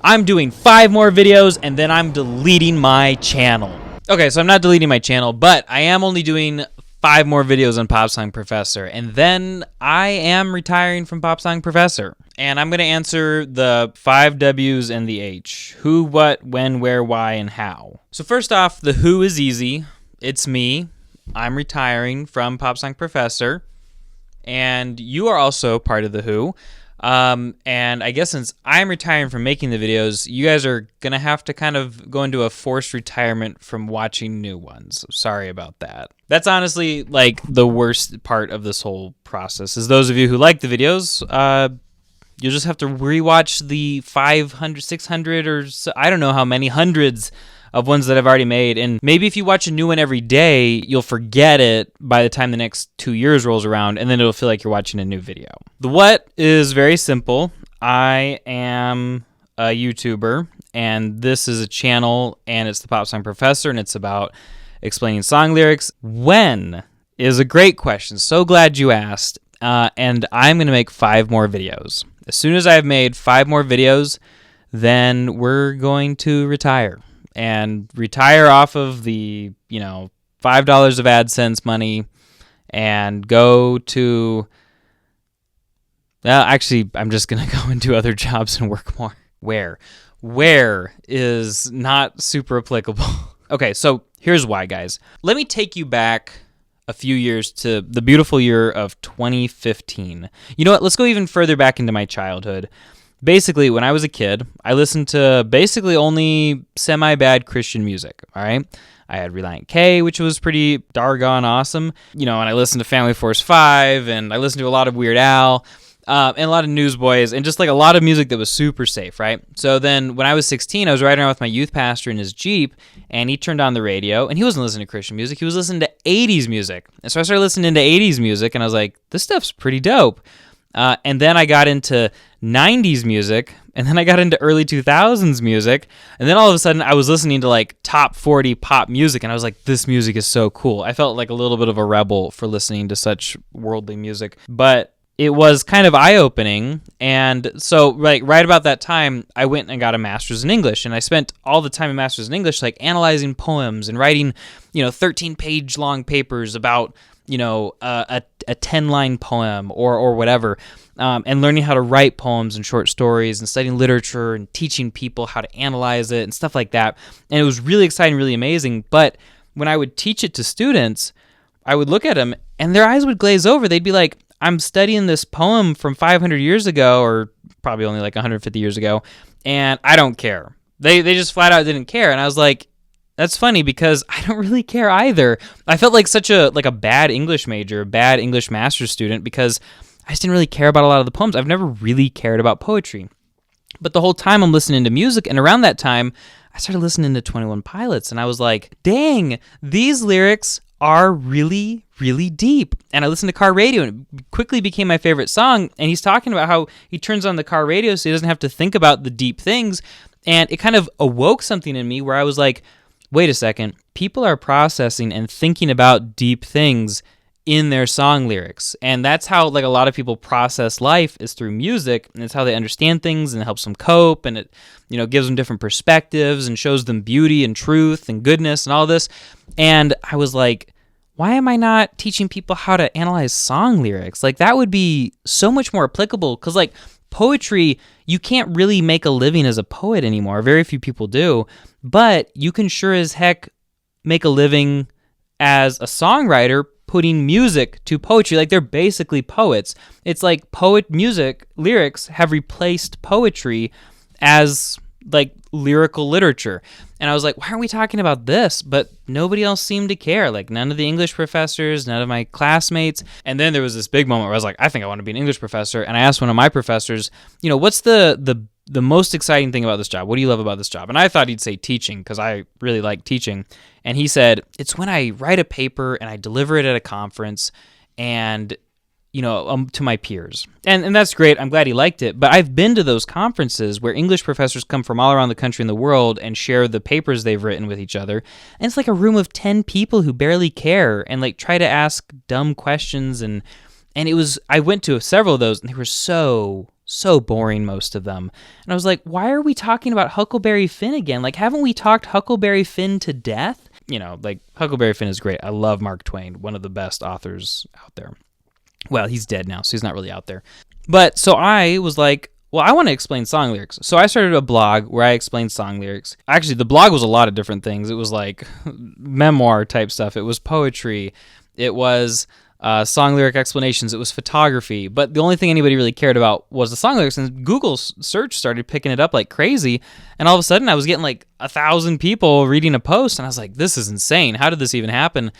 I'm doing 5 more videos and then I'm deleting my channel. Okay, so I'm not deleting my channel, but I am only doing 5 more videos on Pop Song Professor, and then I am retiring from Pop Song Professor. And I'm going to answer the 5 W's and the H. Who, what, when, where, why, and how. So first off, the who is easy. It's me. I'm retiring from Pop Song Professor. And you are also part of the who. And I guess since I'm retiring from making the videos, you guys are going to have to kind of go into a forced retirement from watching new ones. So sorry about that. That's honestly like the worst part of this whole process is those of you who like the videos, you'll just have to rewatch the 500, 600, or so, I don't know how many hundreds of ones that I've already made. And maybe if you watch a new one every day, you'll forget it by the time the next 2 years rolls around, and then it'll feel like you're watching a new video. The what is very simple. I am a YouTuber, and this is a channel, and it's the Pop Song Professor, and it's about explaining song lyrics. When is a great question. So glad you asked. And I'm going to make 5 more videos. As soon as I've made 5 more videos, then we're going to retire. And retire off of the, $5 of AdSense money and go to... actually, I'm just going to go and do other jobs and work more. Where is not super applicable. Okay, so here's why, guys. Let me take you back a few years to the beautiful year of 2015. You know what? Let's go even further back into my childhood. Basically, when I was a kid, I listened to basically only semi-bad Christian music, all right? I had Relient K, which was pretty darn awesome. And I listened to Family Force 5, and I listened to a lot of Weird Al, and a lot of Newsboys, and just like a lot of music that was super safe, right? So then when I was 16, I was riding around with my youth pastor in his Jeep, and he turned on the radio, and he wasn't listening to Christian music, he was listening to 80s music. And so I started listening to 80s music, and I was like, this stuff's pretty dope. And then I got into 90s music, and then I got into early 2000s music, and then all of a sudden I was listening to like top 40 pop music, and I was like, this music is so cool. I felt like a little bit of a rebel for listening to such worldly music, but it was kind of eye-opening. And so right about that time, I went and got a master's in English, and I spent all the time in master's in English like analyzing poems and writing 13-page long papers about a 10-line poem or whatever, and learning how to write poems and short stories and studying literature and teaching people how to analyze it and stuff like that. And it was really exciting, really amazing. But when I would teach it to students, I would look at them and their eyes would glaze over. They'd be like, I'm studying this poem from 500 years ago, or probably only like 150 years ago, and I don't care. They just flat out didn't care. And I was like, that's funny because I don't really care either. I felt like such a bad English major, a bad English master's student because I just didn't really care about a lot of the poems. I've never really cared about poetry. But the whole time I'm listening to music, and around that time, I started listening to 21 Pilots, and I was like, dang, these lyrics are really, really deep. And I listened to car radio, and it quickly became my favorite song, and he's talking about how he turns on the car radio so he doesn't have to think about the deep things, and it kind of awoke something in me where I was like, wait a second, people are processing and thinking about deep things in their song lyrics. And that's how like a lot of people process life is through music, and it's how they understand things, and it helps them cope, and it gives them different perspectives and shows them beauty and truth and goodness and all this. And I was like, why am I not teaching people how to analyze song lyrics? Like that would be so much more applicable, because like poetry, you can't really make a living as a poet anymore. Very few people do, but you can sure as heck make a living as a songwriter putting music to poetry. Like they're basically poets. It's like music lyrics have replaced poetry as like lyrical literature. And I was like, why aren't we talking about this? But nobody else seemed to care. Like none of the English professors, none of my classmates. And then there was this big moment where I was like, I think I want to be an English professor. And I asked one of my professors, what's the most exciting thing about this job? What do you love about this job? And I thought he'd say teaching, because I really like teaching. And he said, it's when I write a paper and I deliver it at a conference and to my peers. And that's great. I'm glad he liked it. But I've been to those conferences where English professors come from all around the country and the world and share the papers they've written with each other. And it's like a room of 10 people who barely care and like try to ask dumb questions. And I went to several of those, and they were so so boring, most of them. And I was like, why are we talking about Huckleberry Finn again? Like, haven't we talked Huckleberry Finn to death? You know, like, Huckleberry Finn is great. I love Mark Twain, one of the best authors out there. Well, he's dead now, so he's not really out there. But so I was like, well, I want to explain song lyrics. So I started a blog where I explained song lyrics. Actually, the blog was a lot of different things. It was like memoir type stuff. It was poetry. It was song lyric explanations. It was photography. But the only thing anybody really cared about was the song lyrics. And Google search started picking it up like crazy. And all of a sudden, I was getting like 1,000 people reading a post. And I was like, this is insane. How did this even happen?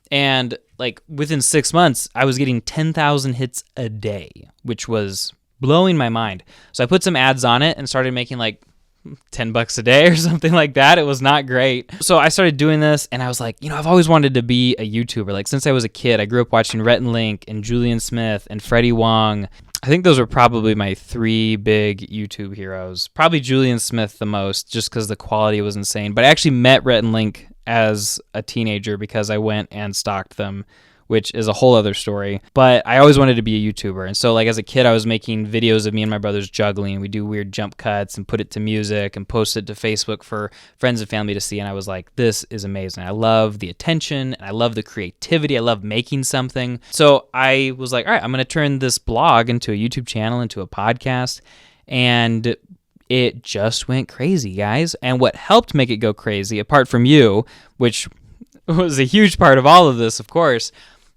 And like within 6 months, I was getting 10,000 hits a day, which was blowing my mind. So I put some ads on it and started making like $10 a day or something like that. It was not great. So I started doing this and I was like, I've always wanted to be a YouTuber. Like since I was a kid, I grew up watching Rhett and Link and Julian Smith and Freddie Wong. I think those were probably my 3 big YouTube heroes. Probably Julian Smith the most, just because the quality was insane. But I actually met Rhett and Link as a teenager because I went and stalked them, which is a whole other story. But I always wanted to be a YouTuber. And so like as a kid, I was making videos of me and my brothers juggling. We do weird jump cuts and put it to music and post it to Facebook for friends and family to see. And I was like, this is amazing. I love the attention and I love the creativity. I love making something. So I was like, all right, I'm going to turn this blog into a YouTube channel, into a podcast. And it just went crazy, guys. And what helped make it go crazy, apart from you, which was a huge part of all of this, of course,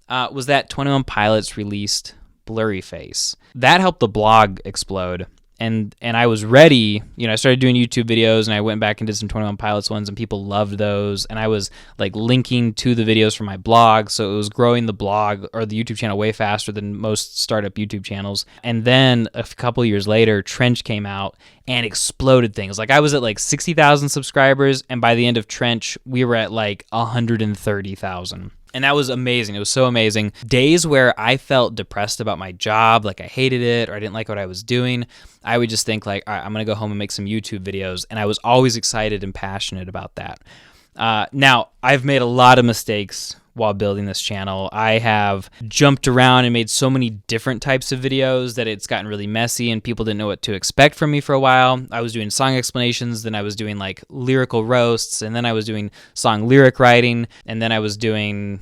was that 21 Pilots released Blurry Face. That helped the blog explode. And I was ready. I started doing YouTube videos and I went back and did some 21 Pilots ones and people loved those. And I was like linking to the videos from my blog. So it was growing the blog or the YouTube channel way faster than most startup YouTube channels. And then a couple years later, Trench came out and exploded things. Like I was at like 60,000 subscribers. And by the end of Trench, we were at like 130,000. And that was amazing. It was so amazing. Days where I felt depressed about my job, like I hated it or I didn't like what I was doing, I would just think like, all right, I'm going to go home and make some YouTube videos. And I was always excited and passionate about that. Now, I've made a lot of mistakes while building this channel. I have jumped around and made so many different types of videos that it's gotten really messy and people didn't know what to expect from me for a while. I was doing song explanations, then I was doing like lyrical roasts, and then I was doing song lyric writing, and then I was doing,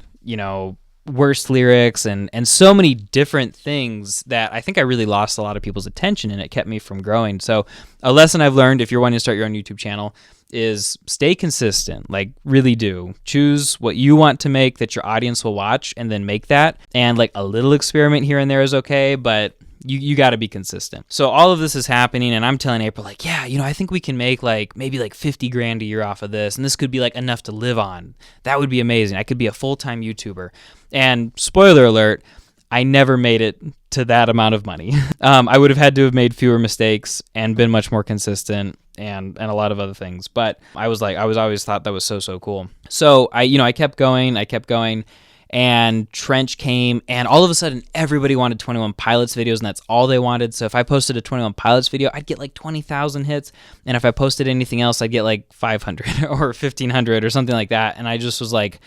worst lyrics and so many different things that I think I really lost a lot of people's attention and it kept me from growing. So a lesson I've learned if you're wanting to start your own YouTube channel is stay consistent. Like really do. Choose what you want to make that your audience will watch and then make that. And like a little experiment here and there is okay, but you got to be consistent. So all of this is happening and I'm telling April like, yeah, I think we can make like maybe like 50 grand a year off of this. And this could be like enough to live on. That would be amazing. I could be a full-time YouTuber. And spoiler alert, I never made it to that amount of money. I would have had to have made fewer mistakes and been much more consistent and a lot of other things. But I was always thought that was so cool. So I kept going, and Trench came, and all of a sudden everybody wanted 21 Pilots videos, and that's all they wanted. So if I posted a 21 Pilots video, I'd get like 20,000 hits, and if I posted anything else, I'd get like 500 or 1,500 or something like that. And I just was like,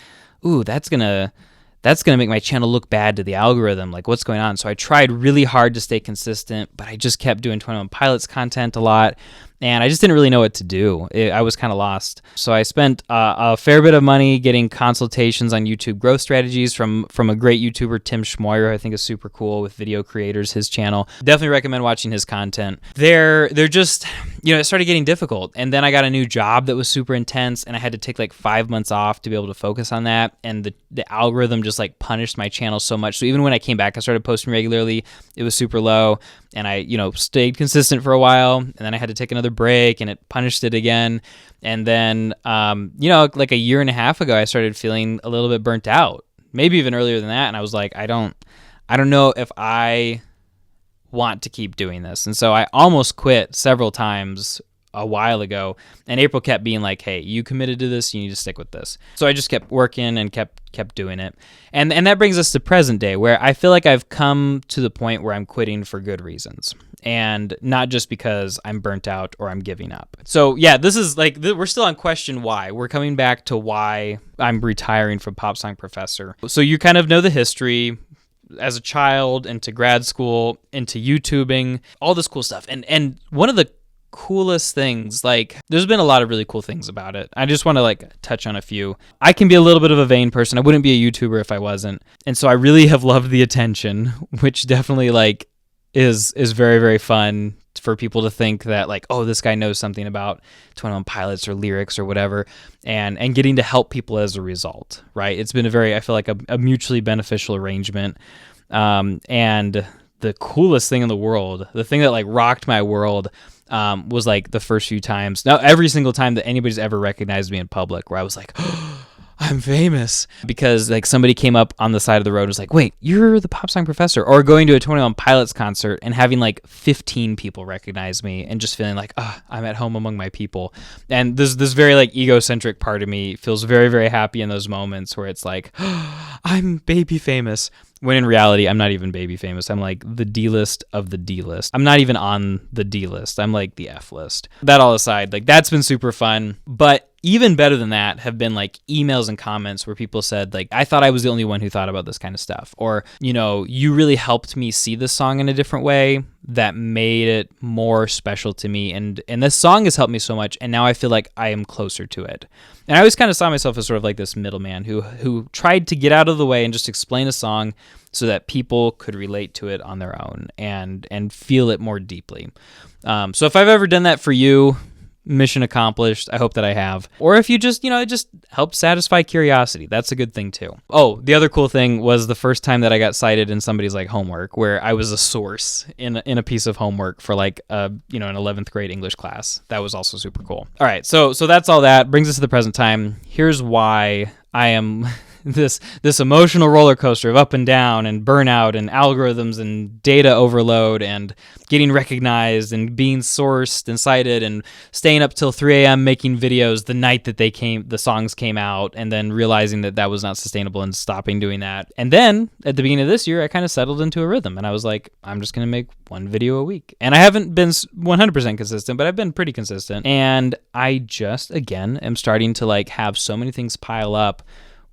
ooh, that's gonna make my channel look bad to the algorithm. Like, what's going on? So I tried really hard to stay consistent, but I just kept doing 21 Pilots content a lot, and I just didn't really know what to do. I was kind of lost. So I spent a fair bit of money getting consultations on YouTube growth strategies from a great YouTuber, Tim Schmoyer, I think is super cool with video creators, his channel. Definitely recommend watching his content. They're just, it started getting difficult. And then I got a new job that was super intense, and I had to take like 5 months off to be able to focus on that. And the algorithm just like punished my channel so much. So even when I came back, I started posting regularly. It was super low. And I, stayed consistent for a while, and then I had to take another break, and it punished it again. And then, like a year and a half ago, I started feeling a little bit burnt out, maybe even earlier than that. And I was like, I don't know if I want to keep doing this. And so I almost quit several times a while ago, and April kept being like, hey, you committed to this, you need to stick with this. So I just kept working and kept doing it. And that brings us to present day, where I feel like I've come to the point where I'm quitting for good reasons, and not just because I'm burnt out or I'm giving up. So yeah, this is like, we're still on question why. We're coming back to why I'm retiring from Pop Song Professor. So you kind of know the history. as a child, into grad school, into YouTubing, all this cool stuff. And one of the coolest things, like, there's been a lot of really cool things about it. I just want to like touch on a few. I can be a little bit of a vain person. I wouldn't be a YouTuber if I wasn't. And so I really have loved the attention, which definitely like is very, very fun for people to think that like, oh, this guy knows something about 21 Pilots or lyrics or whatever, and getting to help people as a result, right? It's been I feel like a mutually beneficial arrangement. And the coolest thing in the world, the thing that like rocked my world, was like the first few times. Now, every single time that anybody's ever recognized me in public, where I was like, oh, I'm famous, because like somebody came up on the side of the road and was like, wait, you're the Pop Song Professor. Or going to a 21 Pilots concert and having like 15 people recognize me and just feeling like, oh, I'm at home among my people. And this very like egocentric part of me feels very, very happy in those moments where it's like, oh, I'm baby famous. When in reality, I'm not even baby famous. I'm like the D-list of the D-list. I'm not even on the D-list. I'm like the F-list. That all aside, like that's been super fun. But even better than that have been like emails and comments where people said like, I thought I was the only one who thought about this kind of stuff. Or, you know, you really helped me see this song in a different way that made it more special to me. And this song has helped me so much. And now I feel like I am closer to it. And I always kind of saw myself as sort of like this middleman who tried to get out of the way and just explain a song so that people could relate to it on their own and feel it more deeply. So if I've ever done that for you, mission accomplished. I hope that I have. Or if you just, it just helped satisfy curiosity. That's a good thing too. Oh, the other cool thing was the first time that I got cited in somebody's like homework, where I was a source in a piece of homework for like an 11th grade English class. That was also super cool. All right, so that's all that brings us to the present time. Here's why I am this emotional roller coaster of up and down and burnout and algorithms and data overload and getting recognized and being sourced and cited and staying up till 3 a.m. making videos the night that the songs came out, and then realizing that was not sustainable and stopping doing that. And then at the beginning of this year, I kind of settled into a rhythm and I was like, I'm just going to make one video a week. And I haven't been 100% consistent, but I've been pretty consistent. And I just, again, am starting to like have so many things pile up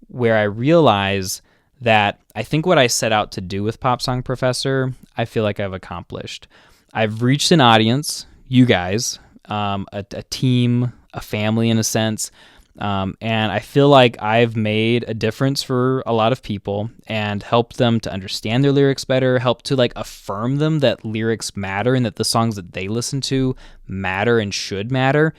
where I realize that I think what I set out to do with Pop Song Professor, I feel like I've accomplished. I've reached an audience, you guys, a team, a family in a sense, and I feel like I've made a difference for a lot of people and helped them to understand their lyrics better, helped to like affirm them that lyrics matter and that the songs that they listen to matter and should matter.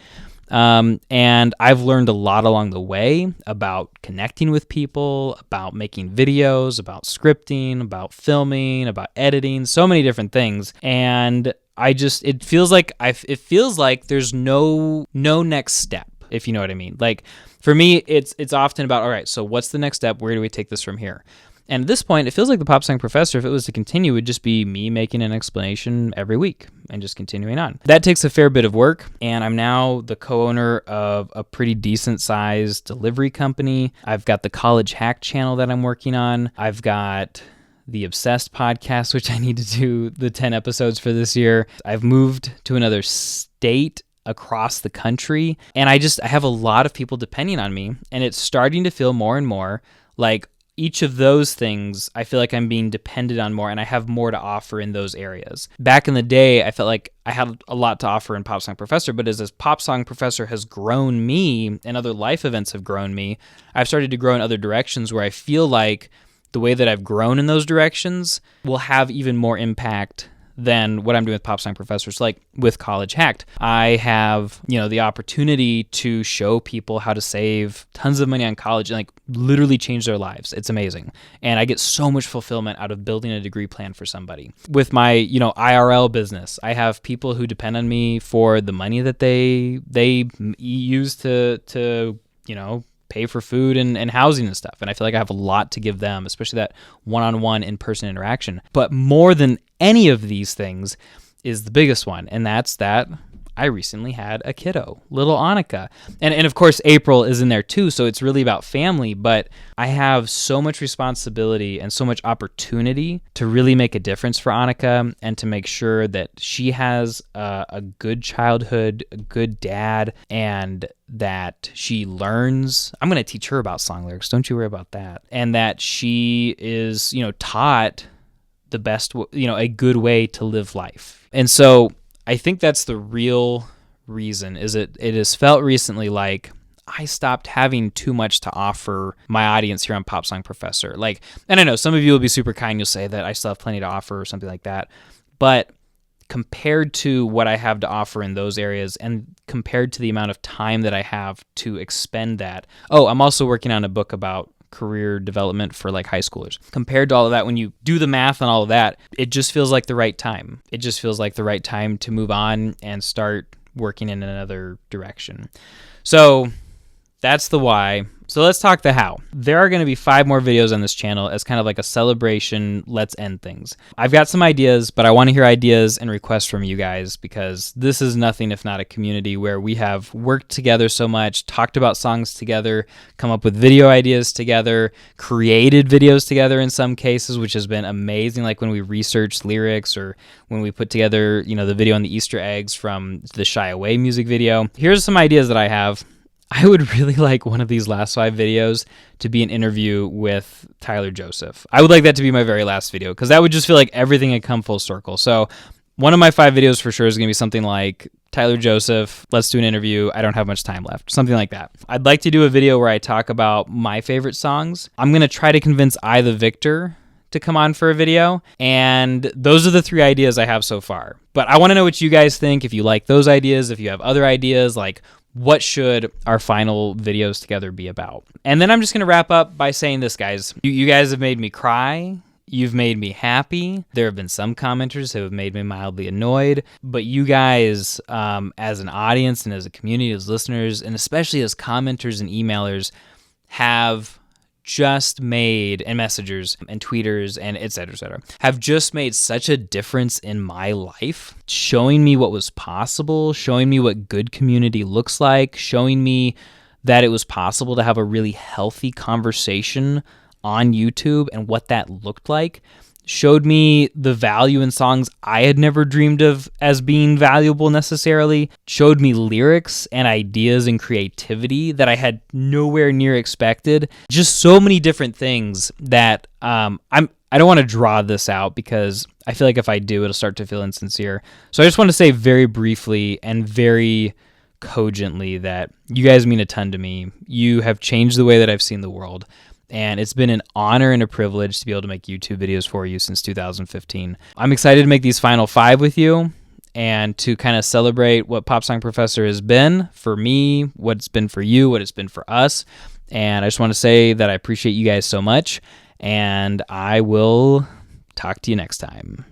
And I've learned a lot along the way about connecting with people, about making videos, about scripting, about filming, about editing, so many different things. And it feels like there's no next step, if you know what I mean. Like for me, it's often about, all right, so what's the next step? Where do we take this from here? And at this point, it feels like the Pop Song Professor, if it was to continue, would just be me making an explanation every week and just continuing on. That takes a fair bit of work, and I'm now the co-owner of a pretty decent-sized delivery company. I've got the College Hack channel that I'm working on. I've got the Obsessed podcast, which I need to do the 10 episodes for this year. I've moved to another state across the country, and I have a lot of people depending on me, and it's starting to feel more and more like each of those things, I feel like I'm being depended on more, and I have more to offer in those areas. Back in the day, I felt like I had a lot to offer in Pop Song Professor, but as Pop Song Professor has grown me and other life events have grown me, I've started to grow in other directions where I feel like the way that I've grown in those directions will have even more impact than what I'm doing with Pop Song Professors. Like with College Hacked, I have, the opportunity to show people how to save tons of money on college and like literally change their lives. It's amazing. And I get so much fulfillment out of building a degree plan for somebody. With my, IRL business, I have people who depend on me for the money that they use to pay for food and housing and stuff. And I feel like I have a lot to give them, especially that one-on-one in-person interaction. But more than any of these things is the biggest one, and that's that I recently had a kiddo, little Annika. And of course, April is in there too, so it's really about family, but I have so much responsibility and so much opportunity to really make a difference for Annika and to make sure that she has a good childhood, a good dad, and that she learns. I'm going to teach her about song lyrics. Don't you worry about that. And that she is, taught the best, a good way to live life. And so I think that's the real reason, is it has felt recently like I stopped having too much to offer my audience here on Pop Song Professor. And I know some of you will be super kind. You'll say that I still have plenty to offer or something like that. But compared to what I have to offer in those areas and compared to the amount of time that I have to expend that. Oh, I'm also working on a book about career development for high schoolers. Compared to all of that, when you do the math on all of that, it just feels like the right time. It just feels like the right time to move on and start working in another direction. So that's the why. So let's talk the how. There are going to be 5 more videos on this channel as kind of like a celebration. Let's end things. I've got some ideas, but I want to hear ideas and requests from you guys, because this is nothing if not a community where we have worked together so much, talked about songs together, come up with video ideas together, created videos together in some cases, which has been amazing. Like when we researched lyrics or when we put together, the video on the Easter eggs from the Shy Away music video. Here's some ideas that I have. I would really like one of these last 5 videos to be an interview with Tyler Joseph. I would like that to be my very last video, because that would just feel like everything had come full circle. So one of my 5 videos for sure is going to be something like Tyler Joseph, let's do an interview. I don't have much time left. Something like that. I'd like to do a video where I talk about my favorite songs. I'm going to try to convince I the Victor to come on for a video. And those are the 3 ideas I have so far. But I want to know what you guys think. If you like those ideas, if you have other ideas, what should our final videos together be about? And then I'm just going to wrap up by saying this, guys. You guys have made me cry. You've made me happy. There have been some commenters who have made me mildly annoyed. But you guys, as an audience and as a community, as listeners, and especially as commenters and emailers, have just made, and messengers and tweeters and et cetera, have just made such a difference in my life, showing me what was possible, showing me what good community looks like, showing me that it was possible to have a really healthy conversation on YouTube and what that looked like. Showed me the value in songs I had never dreamed of as being valuable necessarily. Showed me lyrics and ideas and creativity that I had nowhere near expected. Just so many different things that I don't want to draw this out, because I feel like if I do, it'll start to feel insincere. So I just want to say very briefly and very cogently that you guys mean a ton to me. You have changed the way that I've seen the world. And it's been an honor and a privilege to be able to make YouTube videos for you since 2015. I'm excited to make these final 5 with you and to kind of celebrate what Pop Song Professor has been for me, what it's been for you, what it's been for us. And I just want to say that I appreciate you guys so much, and I will talk to you next time.